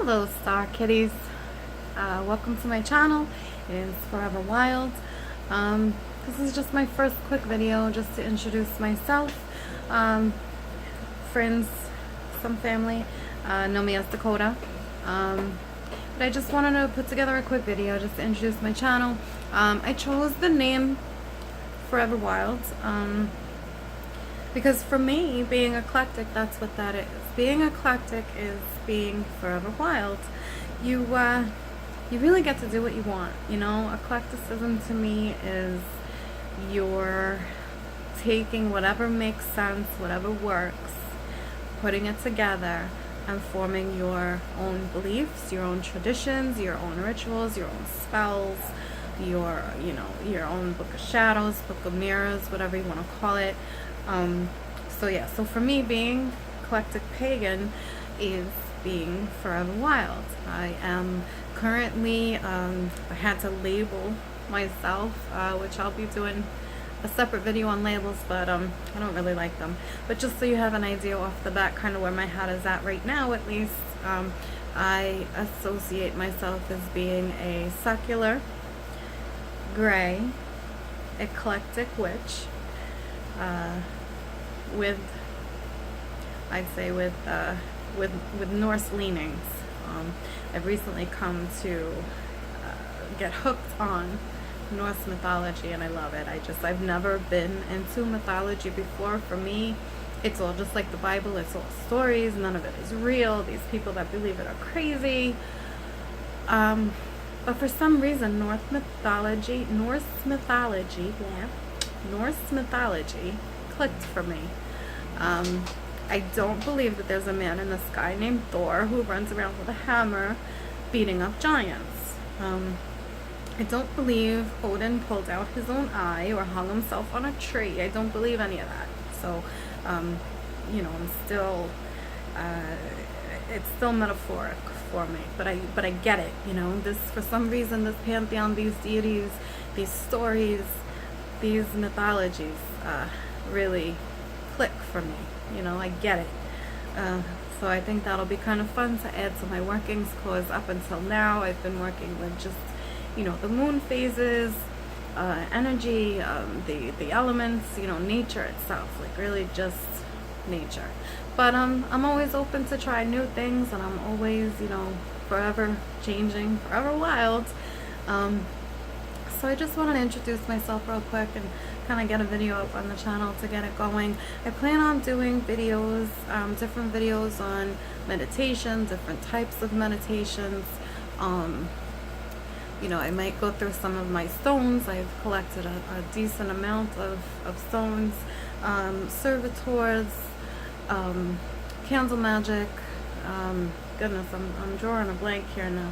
Hello, Star Kitties. Welcome to my channel. It is Forever Wild. This is just my first quick video just to introduce myself. Friends, some family know me as Dakota. But I just wanted to put together a quick video just to introduce my channel. I chose the name Forever Wild because for me, being eclectic, that's what that is. Being eclectic is being forever wild. You really get to do what you want. You know, eclecticism to me is you're taking whatever makes sense, whatever works, putting it together, and forming your own beliefs, your own traditions, your own rituals, your own spells, your own book of shadows, book of mirrors, whatever you want to call it. So for me, being eclectic pagan is being forever wild. I am currently, I had to label myself, which I'll be doing a separate video on labels, but I don't really like them. But just so you have an idea off the bat, kind of where my head is at right now, at least, I associate myself as being a secular, gray, eclectic witch, with, I'd say, with Norse leanings. I've recently come to get hooked on Norse mythology, and I love it. I've never been into mythology before. For me, it's all just like the Bible. It's all stories. None of it is real. These people that believe it are crazy. But for some reason, Norse mythology clicked for me. I don't believe that there's a man in the sky named Thor who runs around with a hammer beating up giants. I don't believe Odin pulled out his own eye or hung himself on a tree. I don't believe any of that. So, I'm still, it's still metaphoric for me, but I get it. For some reason, this pantheon, these deities, these stories, these mythologies, really click for me. I get it. So I think that'll be kind of fun to add to my workings, because up until now I've been working with just, the moon phases, energy, the elements, nature itself, like really just nature. But I'm always open to try new things, and I'm always, forever changing, forever wild. So I just wanted to introduce myself real quick and kind of get a video up on the channel to get it going. I plan on doing videos, different videos on meditation, different types of meditations. I might go through some of my stones. I've collected a decent amount of stones, servitors, candle magic. Goodness, I'm drawing a blank here now.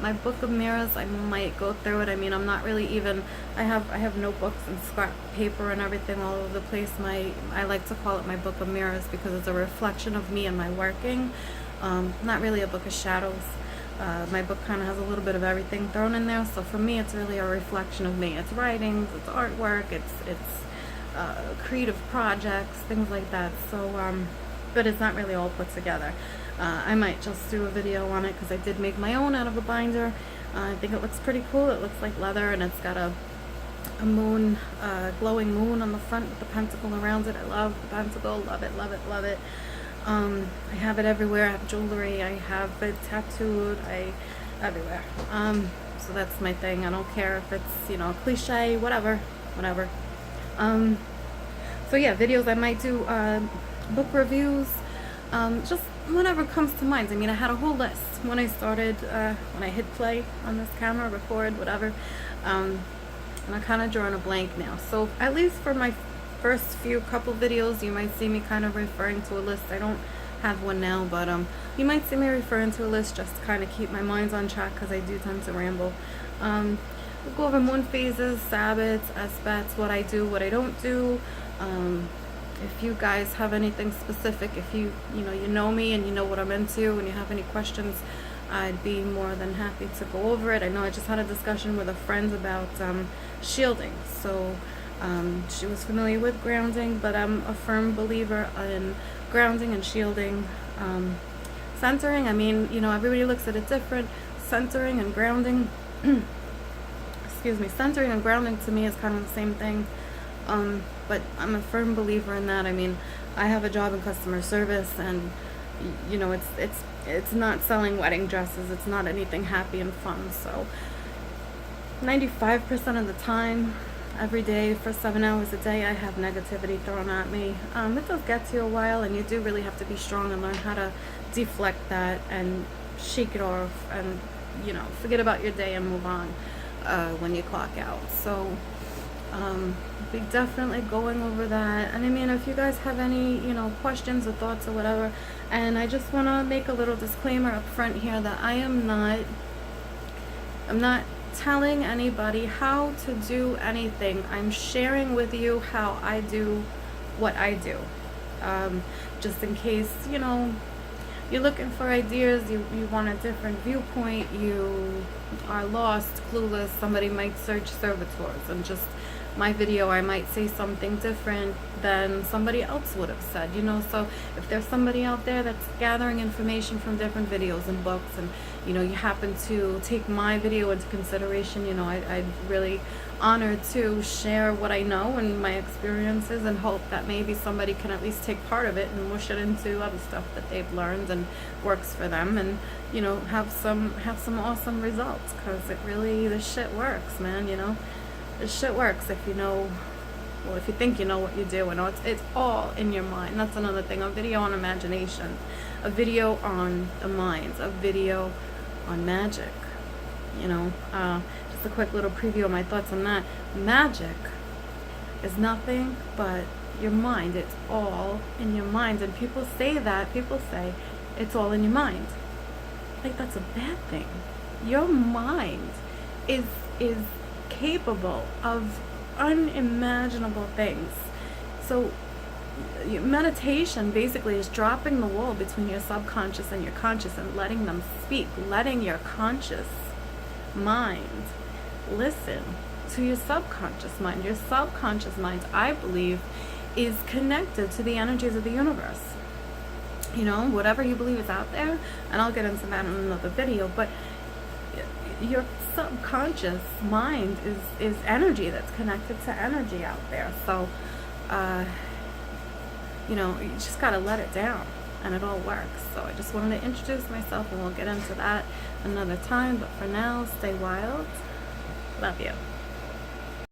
My book of mirrors, I might go through it. I'm not really even, I have notebooks and scrap paper and everything all over the place. I like to call it my book of mirrors because it's a reflection of me and my working. Not really a book of shadows. My book kind of has a little bit of everything thrown in there. So for me, it's really a reflection of me. It's writings, it's artwork, it's creative projects, things like that. So, but it's not really all put together. I might just do a video on it because I did make my own out of a binder. I think it looks pretty cool. It looks like leather, and it's got a moon, glowing moon on the front with the pentacle around it. I love the pentacle. Love it, love it, love it. I have it everywhere. I have jewelry. I have it tattooed. Everywhere. So that's my thing. I don't care if it's, cliche, whatever. So yeah, videos I might do, book reviews, just whatever comes to mind. I had a whole list when I started, when I hit play on this camera, record, whatever, and I'm kind of drawing a blank now. So at least for my first few couple videos, you might see me kind of referring to a list. I don't have one now, but you might see me referring to a list just to kind of keep my mind on track, because I do tend to ramble. We'll go over moon phases, Sabbats, aspects, what I do, what I don't do. If you guys have anything specific, if you know me and you know what I'm into and you have any questions, I'd be more than happy to go over it. I know I just had a discussion with a friend about shielding. So she was familiar with grounding, but I'm a firm believer in grounding and shielding. Centering, I mean, you know, everybody looks at it different. Centering and grounding, excuse me, centering and grounding to me is kind of the same thing. But I'm a firm believer in that. I mean, I have a job in customer service, and you know, it's not selling wedding dresses. It's not anything happy and fun. So 95% of the time, every day for 7 hours a day, I have negativity thrown at me. It does get to you a while, and you do really have to be strong and learn how to deflect that and shake it off, and you know, forget about your day and move on when you clock out. So be definitely going over that. And I mean, if you guys have any, you know, questions or thoughts or whatever, and I just want to make a little disclaimer up front here that I'm not telling anybody how to do anything. I'm sharing with you how I do what I do, just in case, you know, you're looking for ideas, you want a different viewpoint, you are lost, clueless. Somebody might search servitors, and just my video, I might say something different than somebody else would have said, you know. So if there's somebody out there that's gathering information from different videos and books, and you know, you happen to take my video into consideration, you know, I'd really honored to share what I know and my experiences, and hope that maybe somebody can at least take part of it and mush it into other stuff that they've learned and works for them, and you know, have some awesome results, because it really, this shit works, man. You know, this shit works if you know, well, if you think you know what you do. And it's all in your mind. That's another thing. A video on imagination, a video on the mind, a video on magic. You know, just a quick little preview of my thoughts on that. Magic is nothing but your mind. It's all in your mind. And people say that. People say it's all in your mind. Like, that's a bad thing. Your mind is capable of unimaginable things. So meditation basically is dropping the wall between your subconscious and your conscious, and letting them speak, letting your conscious mind listen to your subconscious mind. Your subconscious mind, I believe, is connected to the energies of the universe. You know, whatever you believe is out there, and I'll get into that in another video, but your subconscious mind is energy that's connected to energy out there. So you know, you just gotta let it down, and it all works. So I just wanted to introduce myself, and we'll get into that another time. But for now, stay wild. Love you.